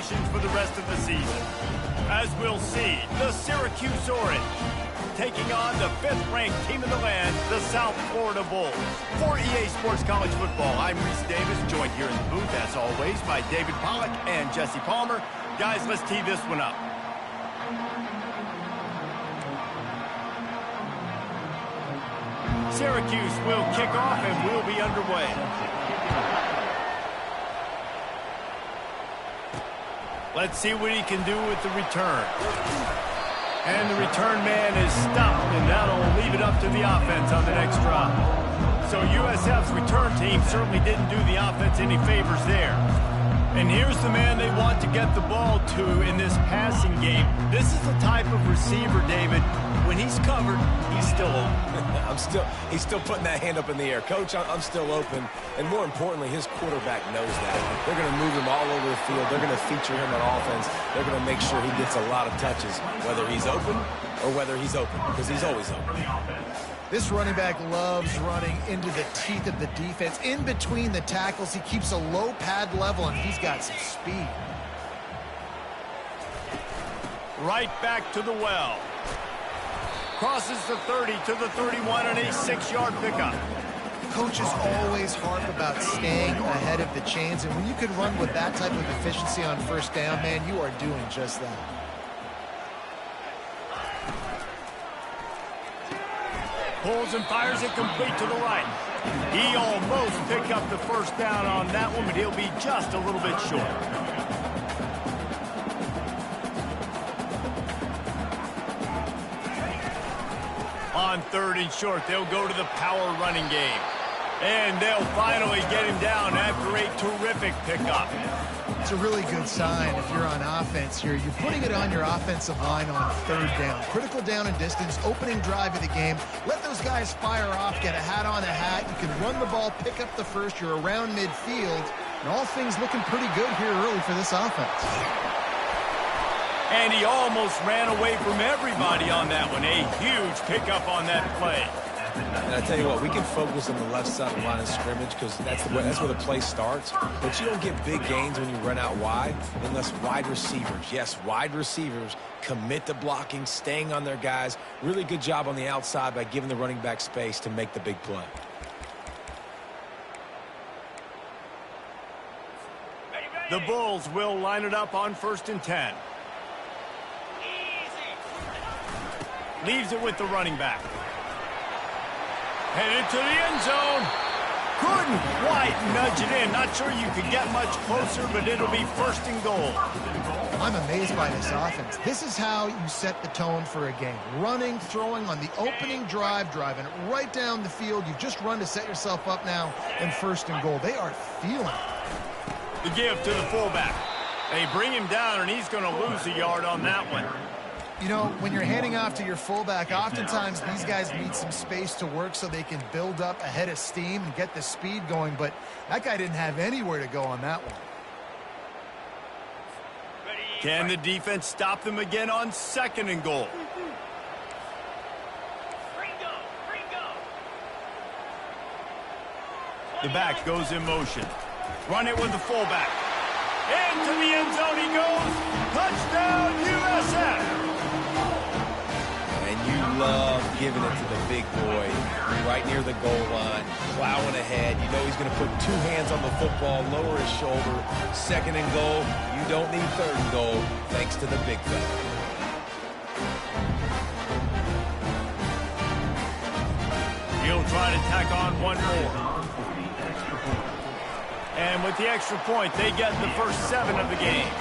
predictions for the rest of the season. As we'll see, the Syracuse Orange taking on the 5th-ranked team in the land, the South Florida Bulls. For EA Sports College Football, I'm Reese Davis, joined here in the booth, as always, by David Pollack and Jesse Palmer. Guys, let's tee this one up. Syracuse will kick off and we'll be underway. Let's see what he can do with the return. And the return man is stopped, and that'll leave it up to the offense on the next drive. So USF's return team certainly didn't do the offense any favors there. And here's the man they want to get the ball to in this passing game. This is the type of receiver, David, when he's covered, he's still open. He's still putting that hand up in the air. Coach, I'm still open. And more importantly, his quarterback knows that. They're going to move him all over the field. They're going to feature him on offense. They're going to make sure he gets a lot of touches, whether he's open or whether he's open, because he's always open. This running back loves running into the teeth of the defense. In between the tackles, he keeps a low pad level, and he's got some speed. Right back to the well. Crosses the 30 to the 31 and a 6-yard pickup. Coaches always harp about staying ahead of the chains, and when you can run with that type of efficiency on first down, man, you are doing just that. Pulls and fires it complete to the right. He almost picked up the first down on that one, but he'll be just a little bit short. On 3rd and short, they'll go to the power running game. And they'll finally get him down after a terrific pickup. It's a really good sign if you're on offense here. You're putting it on your offensive line on 3rd down. Critical down and distance, opening drive of the game. Let those guys fire off, get a hat on a hat. You can run the ball, pick up the first. You're around midfield. And all things looking pretty good here early for this offense. And he almost ran away from everybody on that one. A huge pickup on that play. And I tell you what, we can focus on the left side of the line of scrimmage because that's where the play starts. But you don't get big gains when you run out wide unless wide receivers, yes, wide receivers, commit to blocking, staying on their guys. Really good job on the outside by giving the running back space to make the big play. The Bulls will line it up on 1st and 10. Leaves it with the running back. Headed to the end zone. Couldn't quite nudge it in. Not sure you could get much closer, but it'll be 1st and goal. I'm amazed by this offense. This is how you set the tone for a game. Running, throwing on the opening drive, driving it right down the field. You've just run to set yourself up now in 1st and goal. They are feeling it. The give to the fullback. They bring him down, and he's going to lose a yard on that one. You know, when you're handing off to your fullback, oftentimes these guys need some space to work so they can build up a head of steam and get the speed going, but that guy didn't have anywhere to go on that one. Can the defense stop them again on 2nd and goal? The back goes in motion. Run it with the fullback. Into the end zone he goes. Touchdown, USF! And you love giving it to the big boy right near the goal line, plowing ahead. You know he's going to put 2 hands on the football, lower his shoulder. 2nd and goal. You don't need 3rd and goal, thanks to the big fella. He'll try to tack on one more. And with the extra point, they get the first 7 of the game.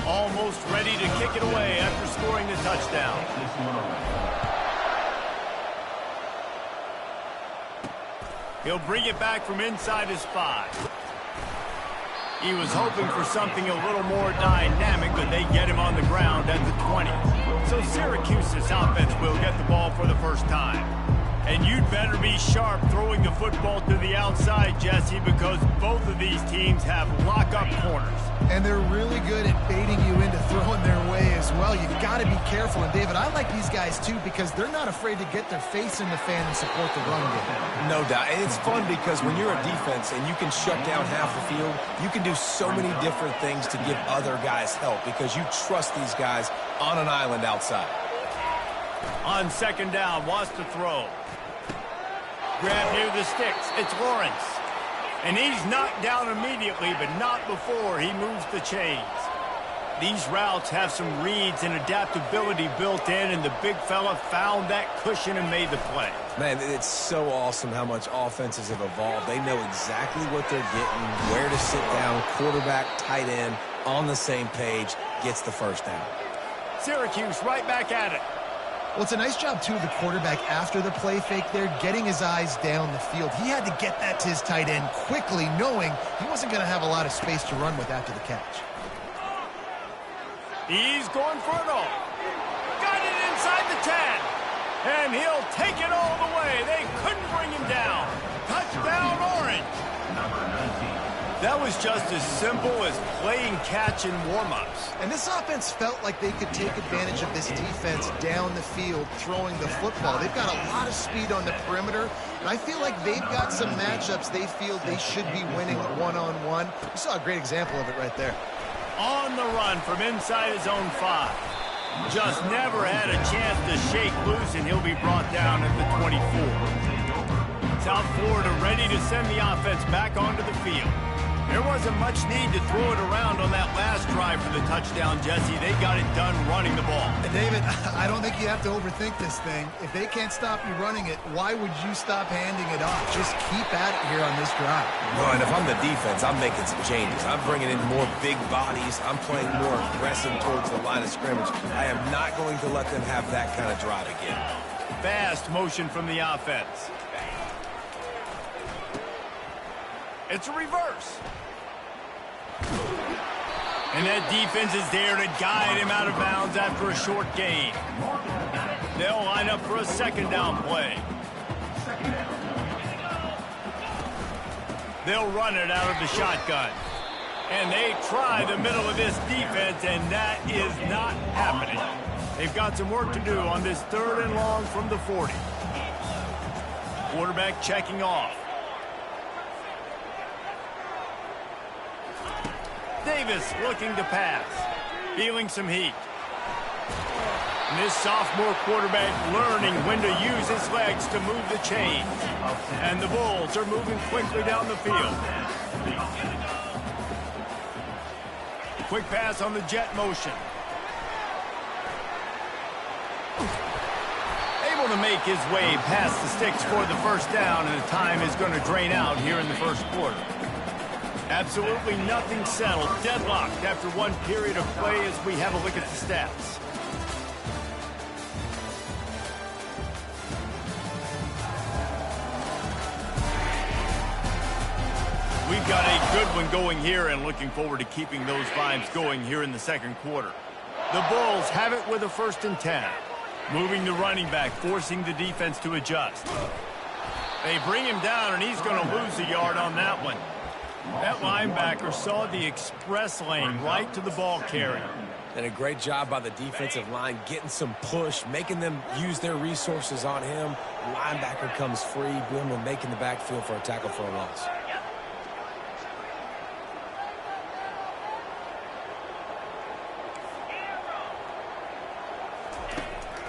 Almost ready to kick it away after scoring the touchdown. He'll bring it back from inside his 5. He was hoping for something a little more dynamic, but they get him on the ground at the 20. So Syracuse's offense will get the ball for the first time. And you'd better be sharp throwing the football to the outside, Jesse, because both of these teams have lock-up corners. And they're really good at baiting you into throwing their way as well. You've got to be careful. And, David, I like these guys, too, because they're not afraid to get their face in the fan and support the run game. No doubt. And it's fun because when you're a defense and you can shut down half the field, you can do so many different things to give other guys help because you trust these guys on an island outside. On second down, wants to throw. Grab near the sticks. It's Lawrence. And he's knocked down immediately, but not before he moves the chains. These routes have some reads and adaptability built in, and the big fella found that cushion and made the play. Man, it's so awesome how much offenses have evolved. They know exactly what they're getting, where to sit down, quarterback, tight end, on the same page, gets the first down. Syracuse right back at it. Well, it's a nice job, too, of the quarterback after the play fake there, getting his eyes down the field. He had to get that to his tight end quickly, knowing he wasn't going to have a lot of space to run with after the catch. He's going for it all. Got it inside the 10. And he'll take it all the way. They couldn't bring him down. Touchdown, Orange. That was just as simple as playing catch in warm-ups. And this offense felt like they could take advantage of this defense down the field throwing the football. They've got a lot of speed on the perimeter, and I feel like they've got some matchups they feel they should be winning one-on-one. We saw a great example of it right there. On the run from inside his own 5. Just never had a chance to shake loose, and he'll be brought down at the 24. South Florida ready to send the offense back onto the field. There wasn't much need to throw it around on that last drive for the touchdown, Jesse. They got it done running the ball. And David, I don't think you have to overthink this thing. If they can't stop you running it, why would you stop handing it off? Just keep at it here on this drive. Well, and if I'm the defense, I'm making some changes. I'm bringing in more big bodies. I'm playing more aggressive towards the line of scrimmage. I am not going to let them have that kind of drive again. Fast motion from the offense. It's a reverse. And that defense is there to guide him out of bounds after a short gain. They'll line up for a second down play. They'll run it out of the shotgun. And they try the middle of this defense, and that is not happening. They've got some work to do on this 3rd and long from the 40. Quarterback checking off. Davis looking to pass. Feeling some heat. And this sophomore quarterback learning when to use his legs to move the chains. And the Bulls are moving quickly down the field. Quick pass on the jet motion. Able to make his way past the sticks for the first down, and the time is going to drain out here in the first quarter. Absolutely nothing settled. Deadlocked after one period of play as we have a look at the stats. We've got a good one going here and looking forward to keeping those vibes going here in the second quarter. The Bulls have it with a 1st and 10. Moving the running back, forcing the defense to adjust. They bring him down, and he's going to lose a yard on that one. That linebacker saw the express lane right to the ball carrier. And a great job by the defensive line, getting some push, making them use their resources on him. Linebacker comes free, boom, and making the backfield for a tackle for a loss.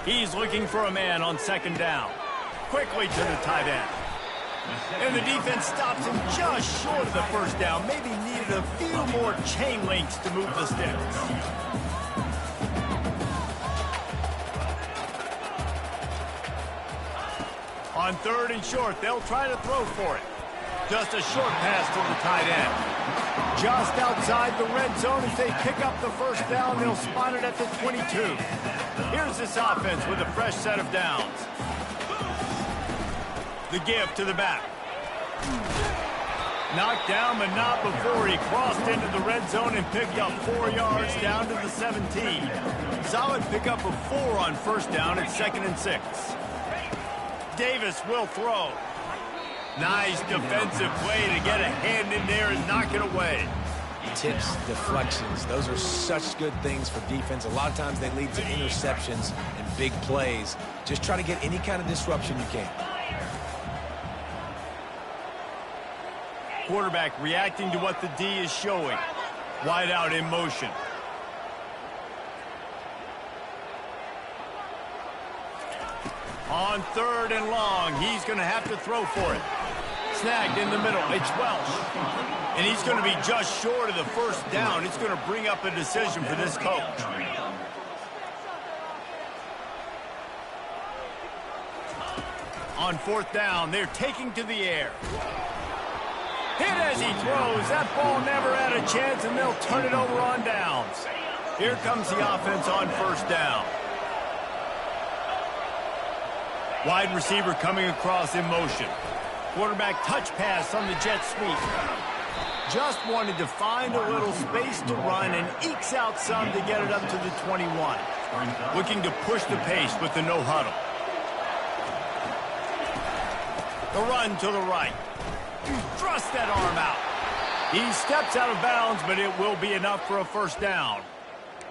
He's looking for a man on second down. Quickly to the tight end. And the defense stops him just short of the first down. Maybe needed a few more chain links to move the sticks. On 3rd and short, they'll try to throw for it. Just a short pass to the tight end. Just outside the red zone as they pick up the first down. They'll spot it at the 22. Here's this offense with a fresh set of downs. The give to the back. Knocked down, but not before he crossed into the red zone and picked up 4 yards down to the 17. Solid pickup of 4 on first down at 2nd and 6. Davis will throw. Nice defensive play to get a hand in there and knock it away. tips, deflections. Those are such good things for defense. A lot of times they lead to interceptions and big plays. Just try to get any kind of disruption you can. Quarterback reacting to what the D is showing. Wide out in motion. On 3rd and long, he's going to have to throw for it. Snagged in the middle. It's Welsh. And he's going to be just short of the first down. It's going to bring up a decision for this coach. On 4th down, they're taking to the air. Hit as he throws. That ball never had a chance, and they'll turn it over on downs. Here comes the offense on 1st down. Wide receiver coming across in motion. Quarterback touch pass on the jet sweep. Just wanted to find a little space to run and ekes out some to get it up to the 21. Looking to push the pace with the no huddle. The run to the right. Thrust that arm out. He steps out of bounds, but it will be enough for a 1st down.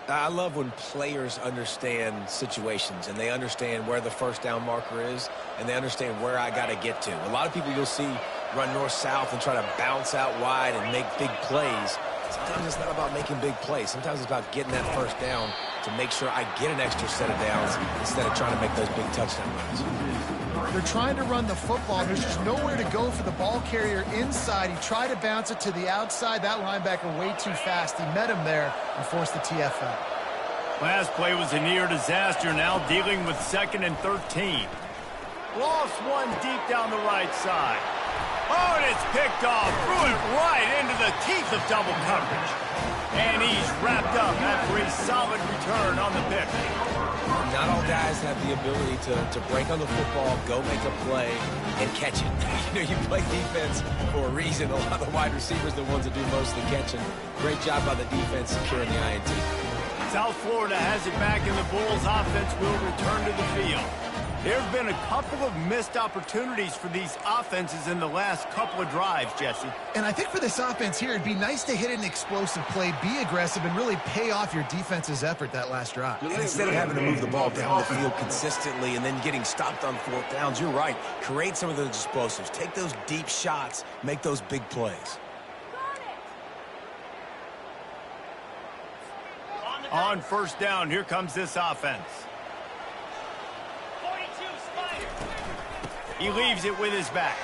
I love when players understand situations and they understand where the 1st down marker is and they understand where I got to get to. A lot of people you'll see run north-south and try to bounce out wide and make big plays. Sometimes it's not about making big plays. Sometimes it's about getting that 1st down to make sure I get an extra set of downs instead of trying to make those big touchdown runs. They're trying to run the football. There's just nowhere to go for the ball carrier inside. He tried to bounce it to the outside. That linebacker way too fast. He met him there and forced the TFL. Last play was a near disaster. Now dealing with 2nd and 13. Lost one deep down the right side. Oh, and it's picked off. Threw it right into the teeth of double coverage. And he's wrapped up after a solid return on the pick. Not all guys have the ability to break on the football, go make a play, and catch it. You know, you play defense for a reason. A lot of the wide receivers are the ones that do most of the catching. Great job by the defense securing the INT. South Florida has it back, and the Bulls offense will return to the field. There's been a couple of missed opportunities for these offenses in the last couple of drives, Jesse. And I think for this offense here, it'd be nice to hit an explosive play, be aggressive, and really pay off your defense's effort that last drive. And instead of having to move the ball down the field consistently and then getting stopped on 4th downs, you're right. Create some of those explosives. Take those deep shots. Make those big plays. On 1st down, here comes this offense. He leaves it with his back.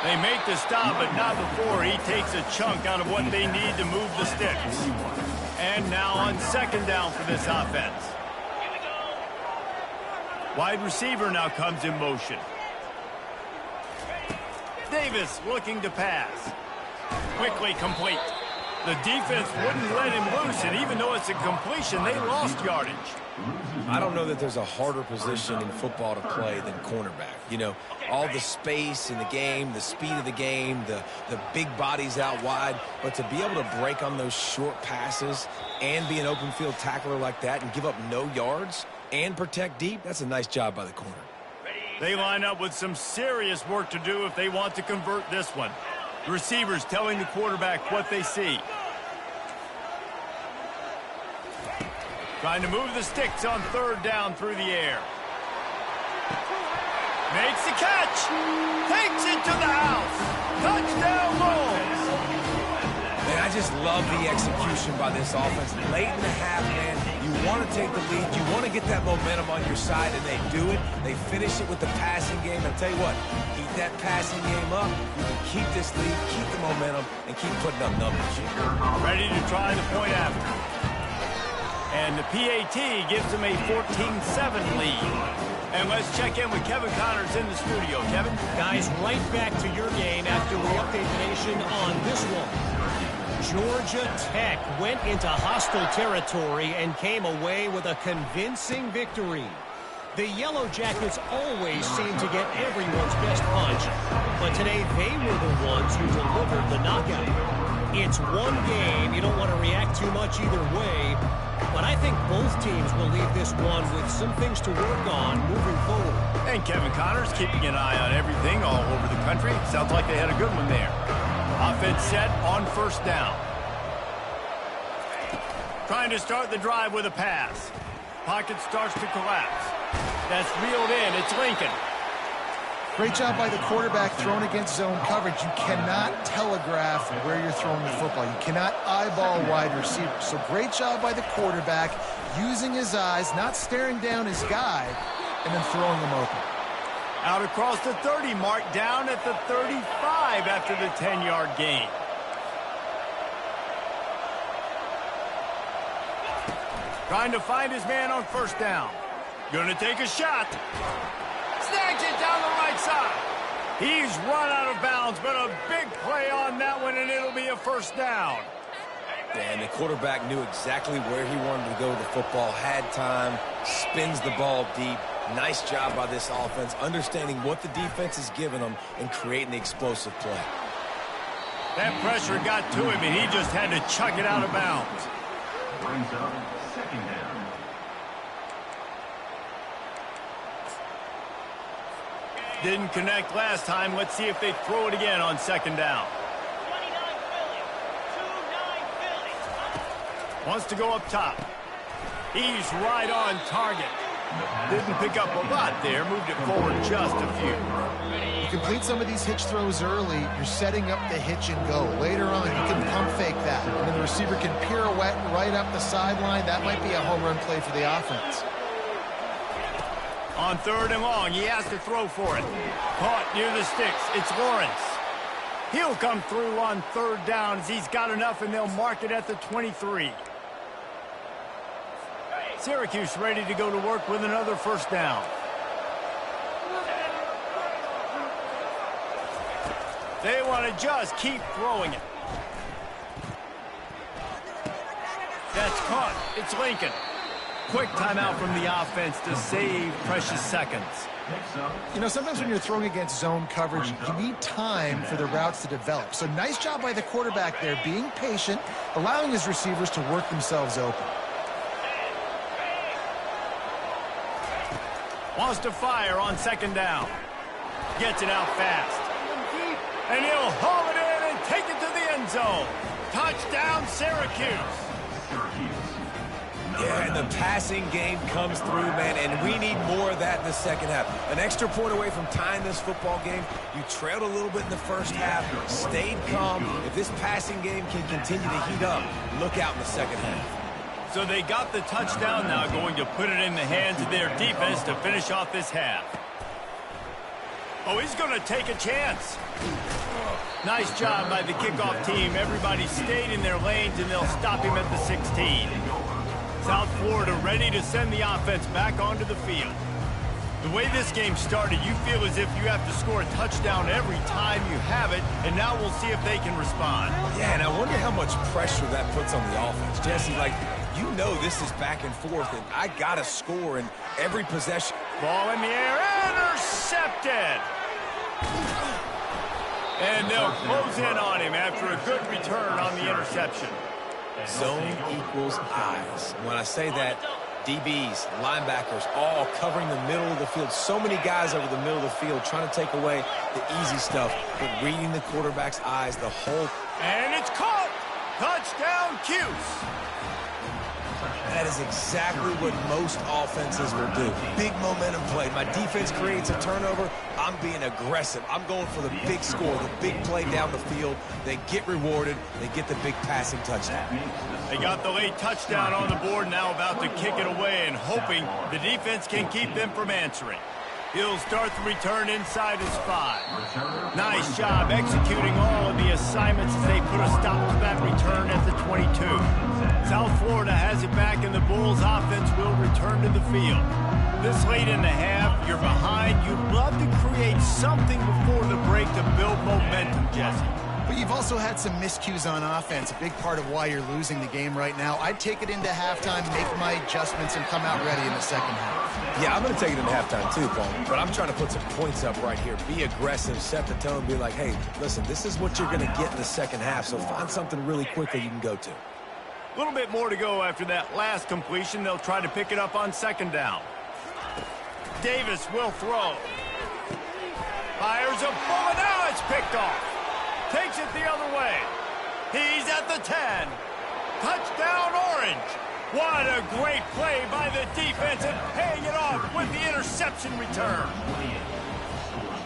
They make the stop, but not before he takes a chunk out of what they need to move the sticks. And now on 2nd down for this offense. Wide receiver now comes in motion. Davis looking to pass. Quickly complete. The defense wouldn't let him loose, and even though it's a completion, they lost yardage. I don't know that there's a harder position in football to play than cornerback. You know, all the space in the game, the speed of the game, the big bodies out wide. But to be able to break on those short passes and be an open field tackler like that and give up no yards and protect deep, that's a nice job by the corner. They line up with some serious work to do if they want to convert this one. The receivers telling the quarterback what they see. Trying to move the sticks on 3rd down through the air. Makes the catch. Takes it to the house. Touchdown Bulls. Man, I just love the execution by this offense. Late in the half, man, you want to take the lead. You want to get that momentum on your side, and they do it. They finish it with the passing game. I'll tell you what, keep that passing game up. You can keep this lead, keep the momentum, and keep putting up numbers. Ready to try the point after. And the PAT gives them a 14-7 lead. And let's check in with Kevin Connors in the studio. Kevin? Guys, right back to your game after we update the nation on this one. Georgia Tech went into hostile territory and came away with a convincing victory. The Yellow Jackets always seem to get everyone's best punch, but today they were the ones who delivered the knockout. It's one game. You don't want to react too much either way. But I think both teams will leave this one with some things to work on moving forward. And Kevin Connors keeping an eye on everything all over the country. Sounds like they had a good one there. Offense set on 1st down. Trying to start the drive with a pass. Pocket starts to collapse. That's reeled in. It's Lincoln. Great job by the quarterback throwing against zone coverage. You cannot telegraph where you're throwing the football. You cannot eyeball wide receivers. So great job by the quarterback using his eyes, not staring down his guy, and then throwing him open. Out across the 30 mark, down at the 35 after the 10-yard gain. Trying to find his man on first down. Gonna take a shot. Snags it down the right side. He's run out of bounds, but a big play on that one, and it'll be a first down. And the quarterback knew exactly where he wanted to go with the football, had time, spins the ball deep. Nice job by this offense, understanding what the defense is giving them and creating the explosive play. That pressure got to him, and he just had to chuck it out of bounds. Brings up second down. Didn't connect last time. Let's see if they throw it again on second down. Wants to go up top. He's right on target. Didn't pick up a lot there. Moved it forward just a few. You complete some of these hitch throws early, you're setting up the hitch and go. Later on, you can pump fake that. And then the receiver can pirouette right up the sideline. That might be a home run play for the offense. On third and long, he has to throw for it. Caught near the sticks. It's Lawrence. He'll come through on third down as he's got enough, and they'll mark it at the 23. Syracuse ready to go to work with another first down. They want to just keep throwing it. That's caught. It's Lincoln. Quick timeout from the offense to save precious seconds. You know, sometimes when you're throwing against zone coverage, you need time for the routes to develop. So nice job by the quarterback there, being patient, allowing his receivers to work themselves open. Wants to fire on second down. Gets it out fast. And he'll haul it in and take it to the end zone. Touchdown, Syracuse. Yeah, and the passing game comes through, man, and we need more of that in the second half. An extra point away from tying this football game. You trailed a little bit in the first half, stayed calm. If this passing game can continue to heat up, look out in the second half. So they got the touchdown now, going to put it in the hands of their defense to finish off this half. Oh, he's going to take a chance. Nice job by the kickoff team. Everybody stayed in their lanes, and they'll stop him at the 16. South Florida ready to send the offense back onto the field. The way this game started, you feel as if you have to score a touchdown every time you have it, and now we'll see if they can respond. Yeah, and I wonder how much pressure that puts on the offense. Jesse, like, you know this is back and forth, and I got to score in every possession. Ball in the air, intercepted! And they'll close in on him after a good return on the interception. Zone equals eyes. When I say that, DBs, linebackers, all covering the middle of the field. So many guys over the middle of the field trying to take away the easy stuff, but reading the quarterback's eyes the whole. And it's caught! Touchdown, Cuse! That is exactly what most offenses will do. Big momentum play. My defense creates a turnover. I'm being aggressive. I'm going for the big score, the big play down the field. They get rewarded. They get the big passing touchdown. They got the late touchdown on the board, now about to kick it away and hoping the defense can keep them from answering. He'll start the return inside his 5. Nice job executing all of the assignments as they put a stop to that return at the 22. South Florida has it back, and the Bulls offense will return to the field. This late in the half, you're behind. You'd love to create something before the break to build momentum, Jesse. But you've also had some miscues on offense, a big part of why you're losing the game right now. I'd take it into halftime, make my adjustments, and come out ready in the second half. Yeah, I'm going to take it into halftime too, Paul. But I'm trying to put some points up right here. Be aggressive, set the tone, be like, hey, listen, this is what you're going to get in the second half, so find something really quickly you can go to. A little bit more to go after that last completion. They'll try to pick it up on second down. Davis will throw. Fires a bullet. Now it's picked off. Takes it the other way. He's at the 10. Touchdown, Orange. What a great play by the defense and paying it off with the interception return.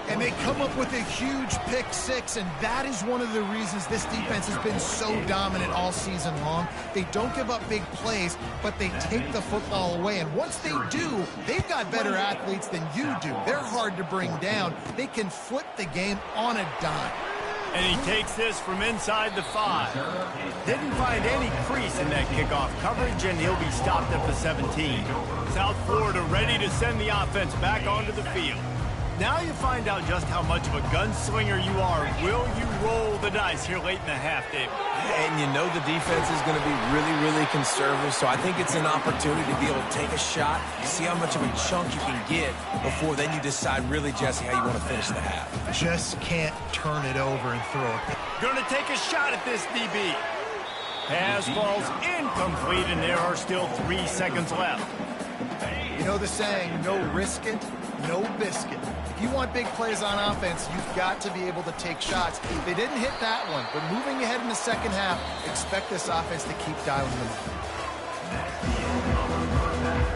And they come up with a huge pick six, and that is one of the reasons this defense has been so dominant all season long. They don't give up big plays, but they take the football away. And once they do, they've got better athletes than you do. They're hard to bring down. They can flip the game on a dime. And he takes this from inside the 5. Didn't find any crease in that kickoff coverage, and he'll be stopped at the 17. South Florida ready to send the offense back onto the field. Now you find out just how much of a gunslinger you are. Will you roll the dice here late in the half, David? And you know the defense is going to be really, really conservative, so I think it's an opportunity to be able to take a shot, see how much of a chunk you can get before then you decide really, Jesse, how you want to finish the half. Just can't turn it over and throw it. Going to take a shot at this DB. Pass falls incomplete, and there are still 3 seconds left. You know the saying, no risk it, no biscuit. If you want big plays on offense, you've got to be able to take shots. They didn't hit that one, but moving ahead in the second half, expect this offense to keep dialing them up.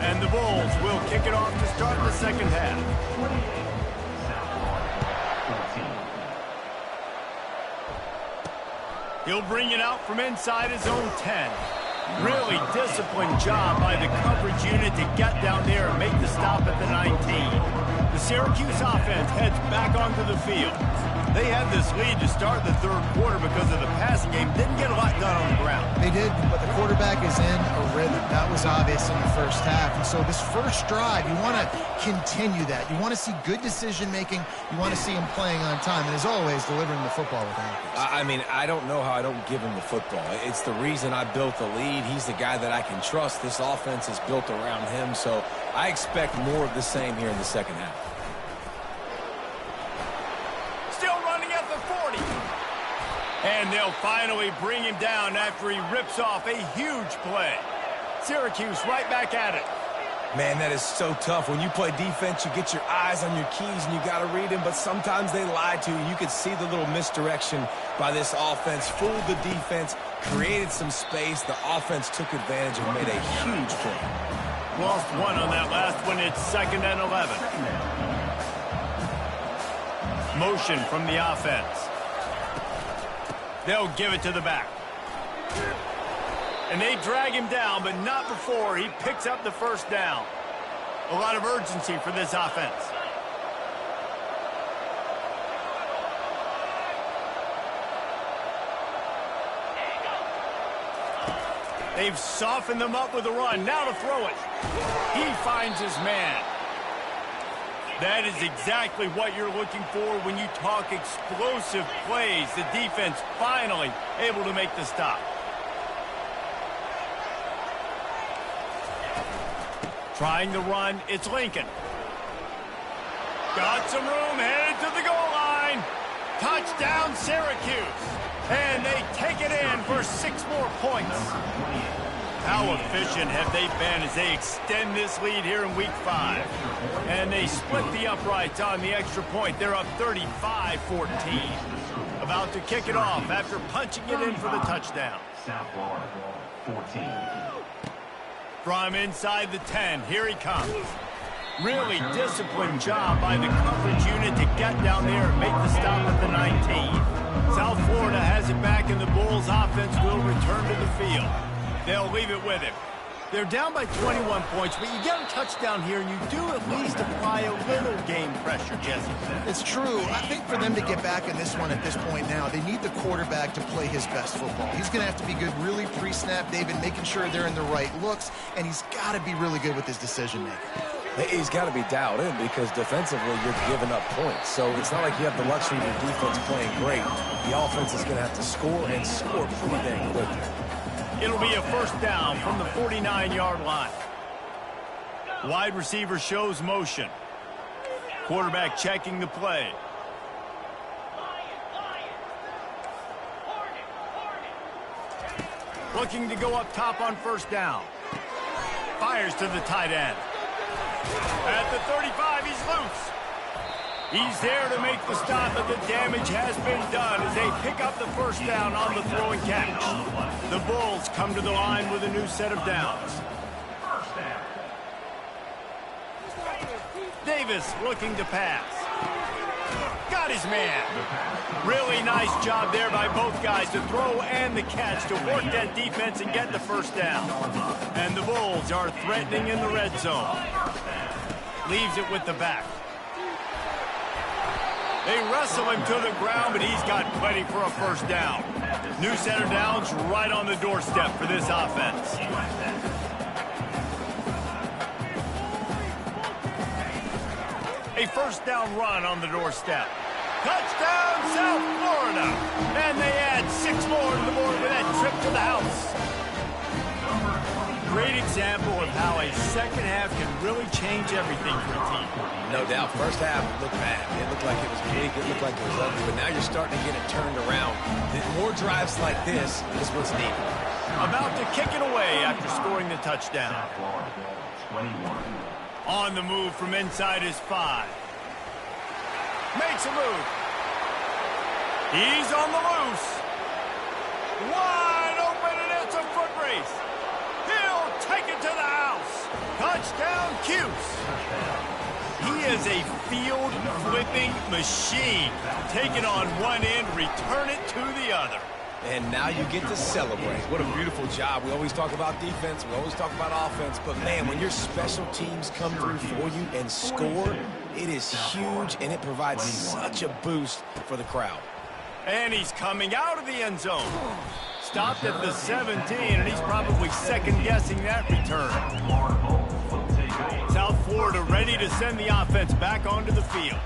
And the Bulls will kick it off to start the second half. He'll bring it out from inside his own 10. Really disciplined job by the coverage unit to get down there and make the stop at the 19. The Syracuse offense heads back onto the field. They had this lead to start the third quarter because of the passing game. Didn't get a lot done on the ground. They did, but the quarterback is in a rhythm. That was obvious in the first half. And so this first drive, you want to continue that. You want to see good decision-making. You want to see him playing on time. And as always, delivering the football with accuracy. I mean, I don't know how I don't give him the football. It's the reason I built the lead. He's the guy that I can trust. This offense is built around him. So I expect more of the same here in the second half. And they'll finally bring him down after he rips off a huge play. Syracuse right back at it. Man, that is so tough. When you play defense, you get your eyes on your keys and you got to read them, but sometimes they lie to you. You could see the little misdirection by this offense, fooled the defense, created some space. The offense took advantage and made a huge play. Lost one on that last one. It's 2nd and 11. Motion from the offense. They'll give it to the back. And they drag him down, but not before he picks up the first down. A lot of urgency for this offense. They've softened them up with a run. Now to throw it. He finds his man. That is exactly what you're looking for when you talk explosive plays. The defense finally able to make the stop. Trying the run, it's Lincoln. Got some room, headed to the goal line. Touchdown, Syracuse. And they take it in for 6 more points. How efficient have they been as they extend this lead here in Week 5? And they split the uprights on the extra point. They're up 35-14. About to kick it off after punching it in for the touchdown. South Florida, 14. From inside the 10, here he comes. Really disciplined job by the coverage unit to get down there and make the stop at the 19. South Florida has it back, and the Bulls offense will return to the field. They'll leave it with him. They're down by 21 points, but you get a touchdown here, and you do at least apply a little game pressure, Jesse. It's true. I think for them to get back in this one at this point now, they need the quarterback to play his best football. He's going to have to be good really pre-snap, David, making sure they're in the right looks, and he's got to be really good with his decision-making. He's got to be dialed in because defensively you're giving up points. So it's not like you have the luxury of your defense playing great. The offense is going to have to score and score pretty dang quickly. It'll be a first down from the 49-yard line. Wide receiver shows motion. Quarterback checking the play. Looking to go up top on first down. Fires to the tight end. At the 35, he's loose. He's there to make the stop, but the damage has been done as they pick up the first down on the throw and catch. The Bulls come to the line with a new set of downs. Davis looking to pass. Got his man. Really nice job there by both guys to throw and the catch to work that defense and get the first down. And the Bulls are threatening in the red zone. Leaves it with the back. They wrestle him to the ground, but he's got plenty for a first down. New set of downs right on the doorstep for this offense. A first down run on the doorstep. Touchdown, South Florida. And they add 6 more to the board with that trip to the house. Great example of how a second half can really change everything for a team. No doubt. First half looked bad. It looked like it was big. It looked like it was ugly. But now you're starting to get it turned around. More drives like this is what's needed. About to kick it away after scoring the touchdown. On the move from inside his 5. Makes a move. He's on the loose. Wide open, and it's a foot race. He'll take it to the house. Touchdown, Cuse. He is a field-flipping machine. Take it on one end, return it to the other. And now you get to celebrate. What a beautiful job. We always talk about defense. We always talk about offense. But, man, when your special teams come through for you and score, it is huge, and it provides such a boost for the crowd. And he's coming out of the end zone. Stopped at the 17, and he's probably second-guessing that return. South Florida ready to send the offense back onto the field.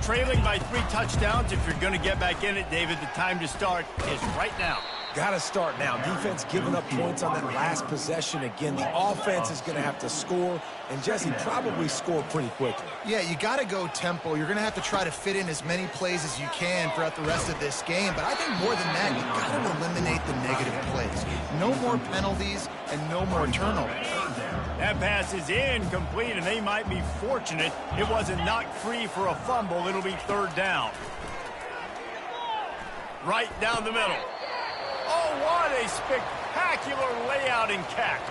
Trailing by 3 touchdowns. If you're going to get back in it, David, the time to start is right now. Got to start now. Defense giving up points on that last possession. Again, the offense is going to have to score, and Jesse probably score pretty quickly. Yeah, you got to go tempo. You're going to have to try to fit in as many plays as you can throughout the rest of this game. But I think more than that, you got to eliminate the negative plays. No more penalties and no more turnovers. That pass is incomplete, and they might be fortunate it wasn't knocked free for a fumble. It'll be third down. Right down the middle. Oh, what a spectacular layout and catch.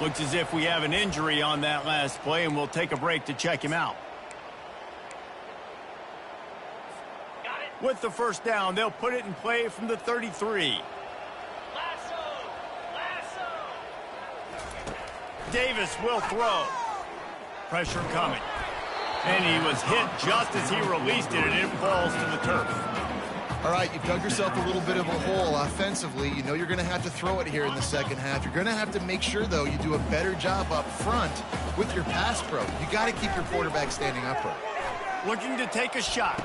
Looks as if we have an injury on that last play, and we'll take a break to check him out. With the first down, they'll put it in play from the 33. Davis will throw. Pressure coming. And he was hit just as he released it, and it falls to the turf. All right, you've dug yourself a little bit of a hole offensively. You know you're going to have to throw it here in the second half. You're going to have to make sure, though, you do a better job up front with your pass pro. You got to keep your quarterback standing upright. Looking to take a shot.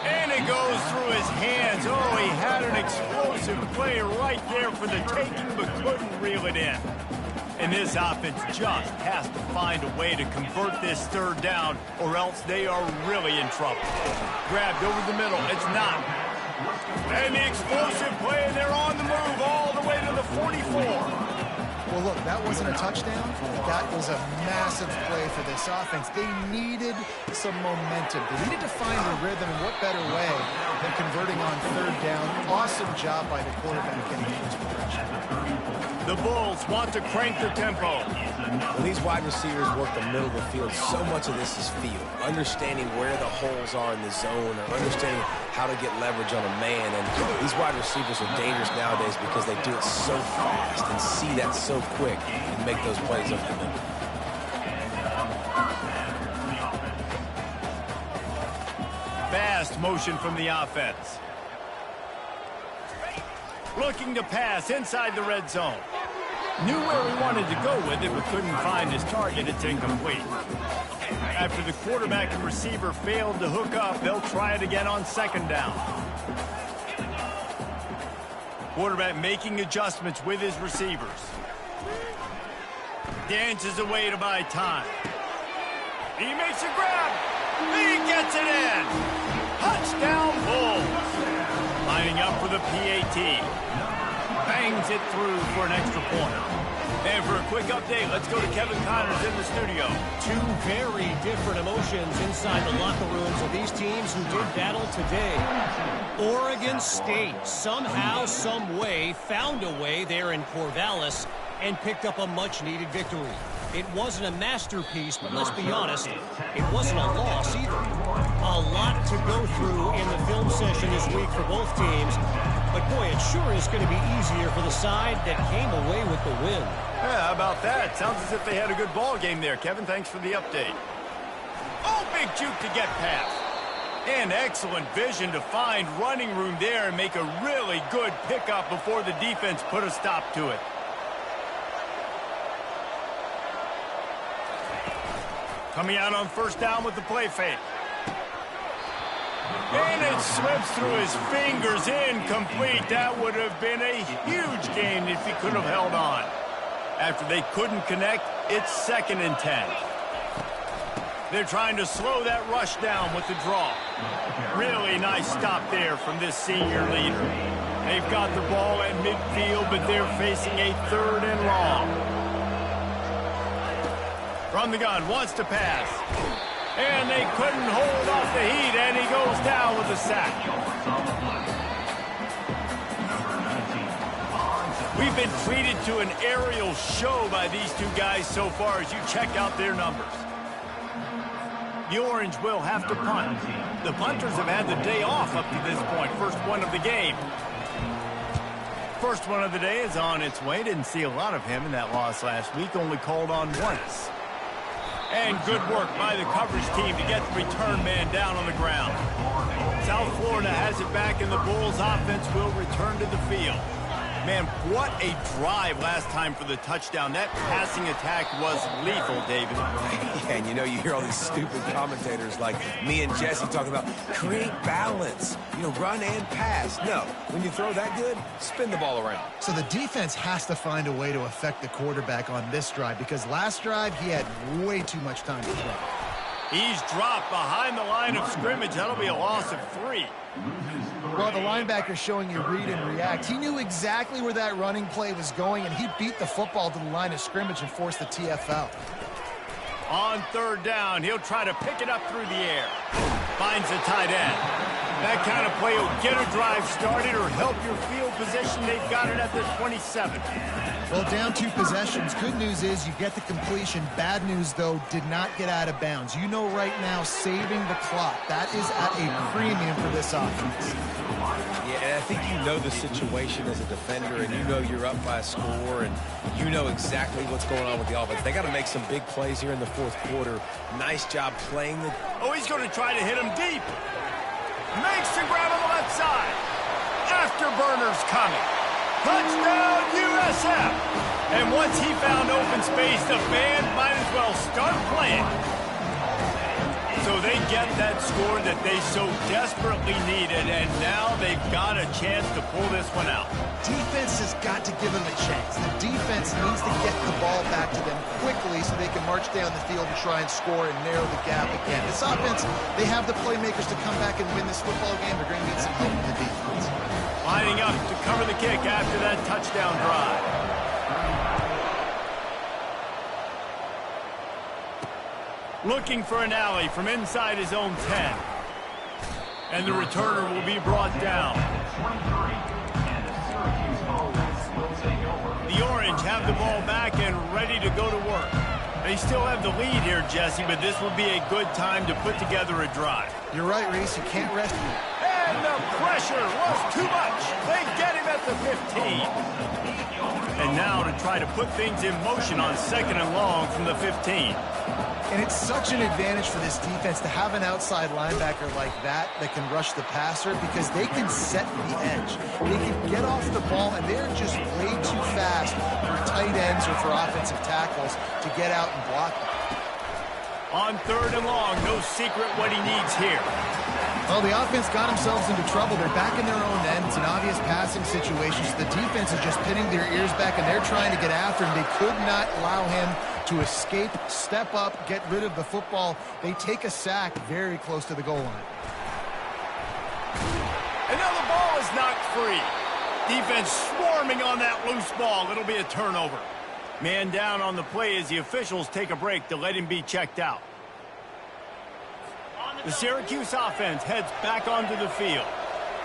And it goes through his hands. Oh, he had an explosive play right there for the taking, but couldn't reel it in. And this offense just has to find a way to convert this third down, or else they are really in trouble. Grabbed over the middle. It's not. And the explosive play, and they're on the move all the way to the 44. Well, look, that wasn't a touchdown. That was a massive play for this offense. They needed some momentum. They needed to find a rhythm, and what better way than converting on third down. Awesome job by the quarterback getting in this direction. The Bulls want to crank the tempo. When these wide receivers work the middle of the field, so much of this is feel. Understanding where the holes are in the zone, or understanding how to get leverage on a man. And these wide receivers are dangerous nowadays because they do it so fast and see that so quick and make those plays up the middle. Fast motion from the offense. Looking to pass inside the red zone. Knew where he wanted to go with it, but couldn't find his target. It's incomplete. After the quarterback and receiver failed to hook up, they'll try it again on second down. Quarterback making adjustments with his receivers. Dances away to buy time. He makes a grab. He gets it in. Touchdown, Bulls. Lining up for the PAT. Bangs it through for an extra point. And for a quick update, let's go to Kevin Connors in the studio. Two very different emotions inside the locker rooms of these teams who did battle today. Oregon State somehow, some way, found a way there in Corvallis and picked up a much-needed victory. It wasn't a masterpiece, but let's be honest, it wasn't a loss either. A lot to go through in the film session this week for both teams, but boy, it sure is going to be easier for the side that came away with the win. Yeah, how about that? Sounds as if they had a good ball game there. Kevin, thanks for the update. Oh, big juke to get past. And excellent vision to find running room there and make a really good pickup before the defense put a stop to it. Coming out on first down with the play fake. And it slips through his fingers, incomplete. That would have been a huge gain if he could have held on. After they couldn't connect, it's 2nd and 10. They're trying to slow that rush down with the draw. Really nice stop there from this senior leader. They've got the ball at midfield, but they're facing a 3rd and long. From the gun, wants to pass. And they couldn't hold off the heat, and he goes down with a sack. We've been treated to an aerial show by these two guys so far as you check out their numbers. The Orange will have to punt. The punters have had the day off up to this point. First one of the game. First one of the day is on its way. Didn't see a lot of him in that loss last week. Only called on once. And good work by the coverage team to get the return man down on the ground. South Florida has it back, and the Bulls offense will return to the field. Man, what a drive last time for the touchdown. That passing attack was lethal, David. Yeah, and you hear all these stupid commentators like me and Jesse talking about create balance, run and pass. No, when you throw that good, spin the ball around. So the defense has to find a way to affect the quarterback on this drive, because last drive he had way too much time to throw. He's dropped behind the line of scrimmage. That'll be a loss of 3. Well, the linebacker's showing you read and react. He knew exactly where that running play was going, and he beat the football to the line of scrimmage and forced the TFL. On 3rd down, he'll try to pick it up through the air. Finds the tight end. That kind of play will get a drive started or help your field position. They've got it at the 27. Well, down 2 possessions. Good news is you get the completion. Bad news, though, did not get out of bounds. You know right now, saving the clock. That is at a premium for this offense. Yeah, and I think you know the situation as a defender, and you know you're up by a score, and you know exactly what's going on with the offense. They got to make some big plays here in the 4th quarter. Nice job playing the... Oh, he's going to try to hit him deep. Makes the grab on the left side. Afterburner's coming. Touchdown, USF. And once he found open space, the band might as well start playing. So they get that score that they so desperately needed, and now they've got a chance to pull this one out. Defense has got to give them a chance. The defense needs to get the ball back to them quickly so they can march down the field and try and score and narrow the gap again. This offense, they have the playmakers to come back and win this football game. They're going to need some help from the defense. Lining up to cover the kick after that touchdown drive. Looking for an alley from inside his own 10. And the returner will be brought down. The Orange have the ball back and ready to go to work. They still have the lead here, Jesse, but this would be a good time to put together a drive. You're right, Reese. You can't rest here. And the pressure was too much. They get him at the 15. And now to try to put things in motion on 2nd and long from the 15. And it's such an advantage for this defense to have an outside linebacker like that can rush the passer, because they can set the edge. They can get off the ball, and they're just way too fast for tight ends or for offensive tackles to get out and block them. On 3rd and long, no secret what he needs here. Well, the offense got themselves into trouble. They're back in their own end. It's an obvious passing situation. So the defense is just pinning their ears back, and they're trying to get after him. They could not allow him to escape, step up, get rid of the football. They take a sack very close to the goal line. And now the ball is knocked free. Defense swarming on that loose ball. It'll be a turnover. Man down on the play as the officials take a break to let him be checked out. The Syracuse offense heads back onto the field.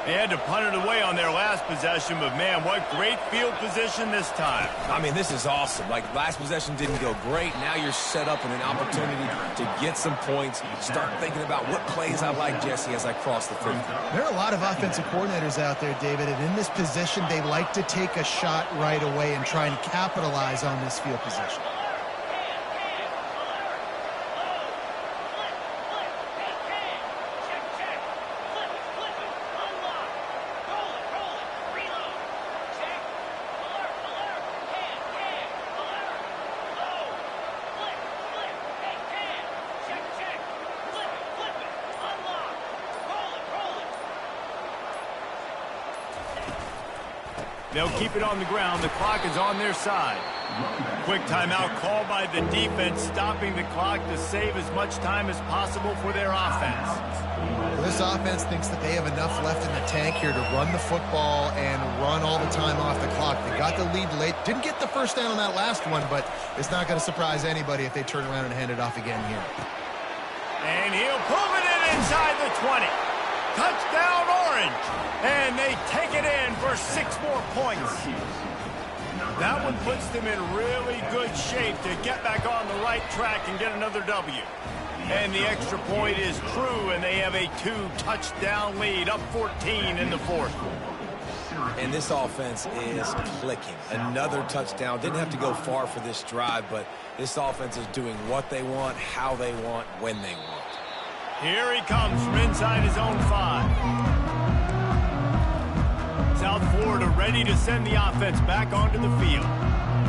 They had to punt it away on their last possession, but man, what great field position this time. I mean, this is awesome. Like, last possession didn't go great. Now you're set up in an opportunity to get some points. Start thinking about what plays I like, Jesse, as I cross the 50. There are a lot of offensive coordinators out there, David, and in this position, they like to take a shot right away and try and capitalize on this field position. They'll keep it on the ground. The clock is on their side. Quick timeout called by the defense, stopping the clock to save as much time as possible for their offense. Well, this offense thinks that they have enough left in the tank here to run the football and run all the time off the clock. They got the lead late. Didn't get the first down on that last one, but it's not going to surprise anybody if they turn around and hand it off again here. And he'll pull it in inside the 20. Touchdown, Orange. And they take it in for 6 more points. That one puts them in really good shape to get back on the right track and get another W. And the extra point is true, and they have a 2-touchdown lead, up 14 in the 4th. And this offense is clicking. Another touchdown. Didn't have to go far for this drive, but this offense is doing what they want, how they want, when they want. Here he comes from inside his own 5. South Florida ready to send the offense back onto the field.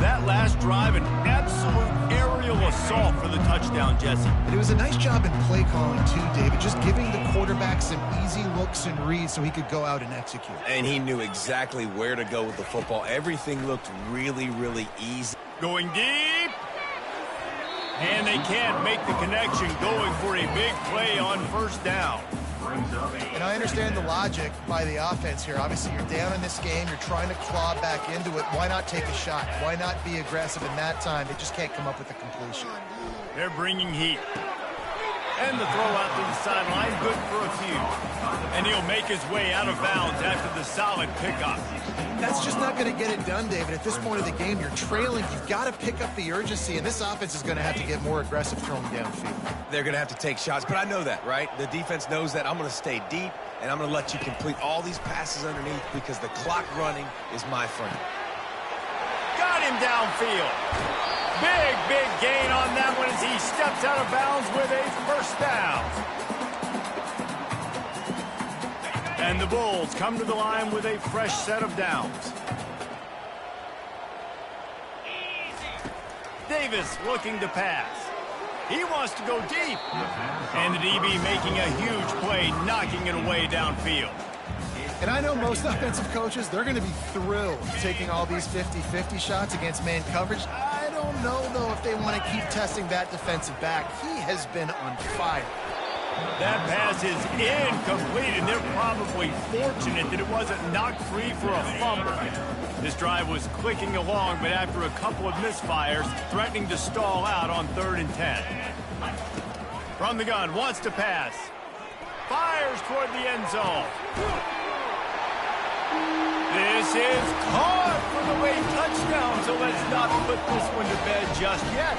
That last drive, an absolute aerial assault for the touchdown, Jesse. And it was a nice job in play calling too, David, just giving the quarterback some easy looks and reads so he could go out and execute. And he knew exactly where to go with the football. Everything looked really, really easy. Going deep. And they can't make the connection, going for a big play on first down. And I understand the logic by the offense here. Obviously, you're down in this game. You're trying to claw back into it. Why not take a shot? Why not be aggressive in that time? They just can't come up with a completion. They're bringing heat. And the throw out to the sideline, good for a few. And he'll make his way out of bounds after the solid pickup. That's just not going to get it done, David. At this point of the game, you're trailing. You've got to pick up the urgency, and this offense is going to have to get more aggressive throwing downfield. They're going to have to take shots, but I know that, right? The defense knows that. I'm going to stay deep, and I'm going to let you complete all these passes underneath because the clock running is my friend. Got him downfield. Big, big gain on that one as he steps out of bounds with a first down. And the Bulls come to the line with a fresh set of downs. Davis looking to pass. He wants to go deep. And the DB making a huge play, knocking it away downfield. And I know most offensive coaches, they're going to be thrilled taking all these 50-50 shots against man coverage. I don't know, though, if they want to keep testing that defensive back. He has been on fire. That pass is incomplete, and they're probably fortunate that it wasn't knocked free for a fumble. This drive was clicking along, but after a couple of misfires, threatening to stall out on 3rd and 10. From the gun, wants to pass. Fires toward the end zone. This is caught for the late touchdown, so let's not put this one to bed just yet.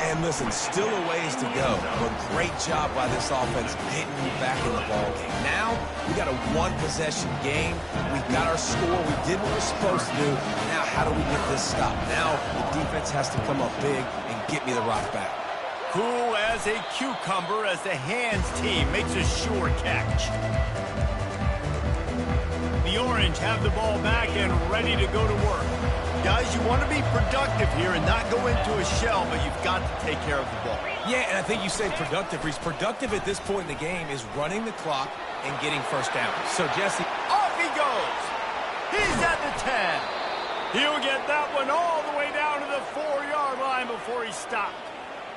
And listen, still a ways to go, but great job by this offense getting you back in the ball game. Now, we got a one-possession game. We got our score. We did what we're supposed to do. Now, how do we get this stopped? Now, the defense has to come up big and get me the rock back. Cool as a cucumber as the hands team makes a sure catch. The Orange have the ball back and ready to go to work. Guys, you want to be productive here and not go into a shell, but you've got to take care of the ball. Yeah, and I think you say productive, Reese. Productive at this point in the game is running the clock and getting first down. So, Jesse. Off he goes. He's at the 10. He'll get that one all the way down to the 4-yard line before he stopped.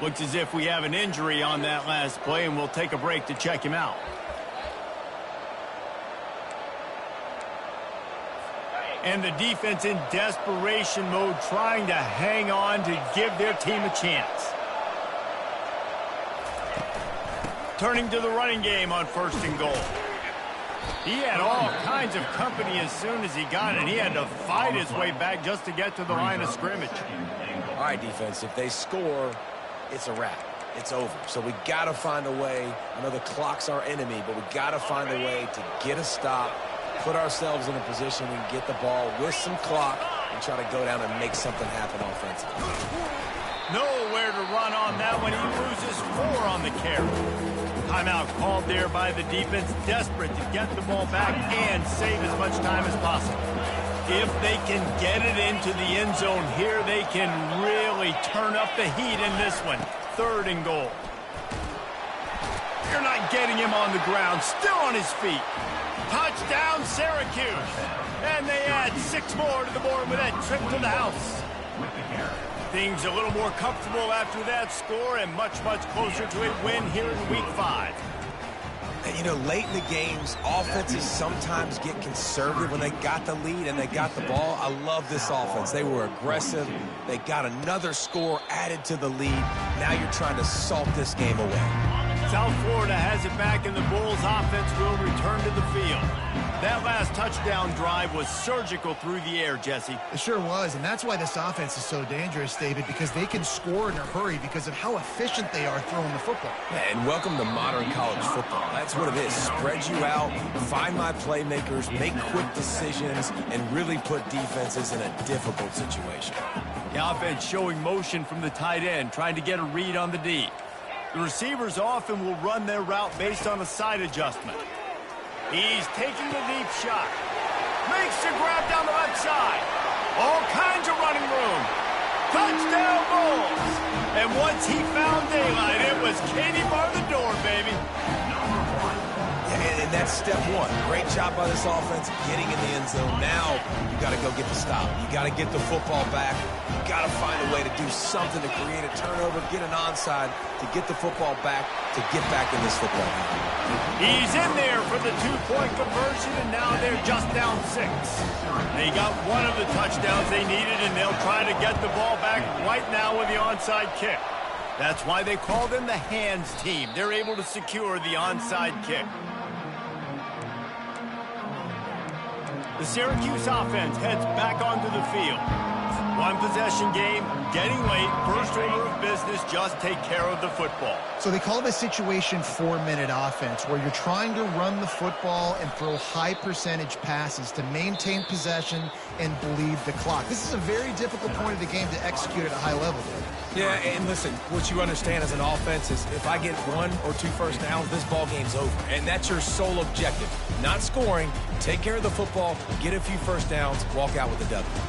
Looks as if we have an injury on that last play, and we'll take a break to check him out. And the defense in desperation mode, trying to hang on to give their team a chance. Turning to the running game on 1st and goal. He had all kinds of company as soon as he got it. He had to fight his way back just to get to the line of scrimmage. All right, defense, if they score, it's a wrap. It's over. So we got to find a way. I know the clock's our enemy, but we got to find a way to get a stop, put ourselves in a position we can get the ball with some clock and try to go down and make something happen offensively. Nowhere to run on that one. He loses 4 on the carry. Timeout called there by the defense, desperate to get the ball back and save as much time as possible. If they can get it into the end zone here, they can really turn up the heat in this one. 3rd and goal. You're not getting him on the ground, still on his feet. Touchdown, Syracuse. And they add 6 more to the board with that trip to the house. Things a little more comfortable after that score and much, much closer to a win here in Week 5. And, you know, late in the games, offenses sometimes get conservative when they got the lead and they got the ball. I love this offense. They were aggressive. They got another score added to the lead. Now you're trying to salt this game away. South Florida has it back, and the Bulls offense will return to the field. That last touchdown drive was surgical through the air, Jesse. It sure was, and that's why this offense is so dangerous, David, because they can score in a hurry because of how efficient they are throwing the football. And welcome to modern college football. That's what it is. Spread you out, find my playmakers, make quick decisions, and really put defenses in a difficult situation. The offense showing motion from the tight end, trying to get a read on the D. The receivers often will run their route based on a side adjustment. He's taking the deep shot. Makes the grab down the left side. All kinds of running room. Touchdown Bulls. And once he found daylight, it was Katie bar the door, baby. Yeah, and that's step 1. Great job by this offense getting in the end zone. Now you got to go get the stop. You got to get the football back. You got to find a way to do something to create a turnover, get an onside, to get the football back, to get back in this football game. He's in there for the 2-point conversion, and now they're just down 6. They got one of the touchdowns they needed, and they'll try to get the ball back right now with the onside kick. That's why they call them the hands team. They're able to secure the onside kick. The Syracuse offense heads back onto the field. One possession game, getting late, first order of business, just take care of the football. So they call this situation 4-minute offense, where you're trying to run the football and throw high percentage passes to maintain possession and bleed the clock. This is a very difficult point of the game to execute at a high level, Dave. Yeah, and listen, what you understand as an offense is if I get 1 or 2 first downs, this ball game's over. And that's your sole objective. Not scoring, take care of the football, get a few first downs, walk out with a W.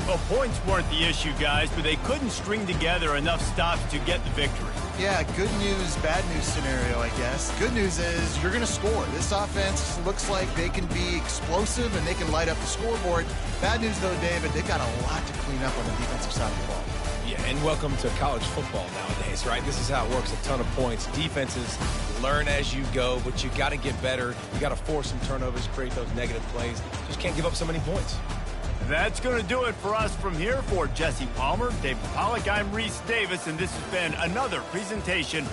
Well, points weren't the issue, guys, but they couldn't string together enough stops to get the victory. Yeah, good news, bad news scenario, I guess. Good news is you're going to score. This offense looks like they can be explosive and they can light up the scoreboard. Bad news, though, David, they've got a lot to clean up on the defensive side of the ball. Yeah, and welcome to college football nowadays, right? This is how it works, a ton of points. Defenses learn as you go, but you got to get better. You got to force some turnovers, create those negative plays. Just can't give up so many points. That's going to do it for us from here. For Jesse Palmer, David Pollack, I'm Reese Davis, and this has been another presentation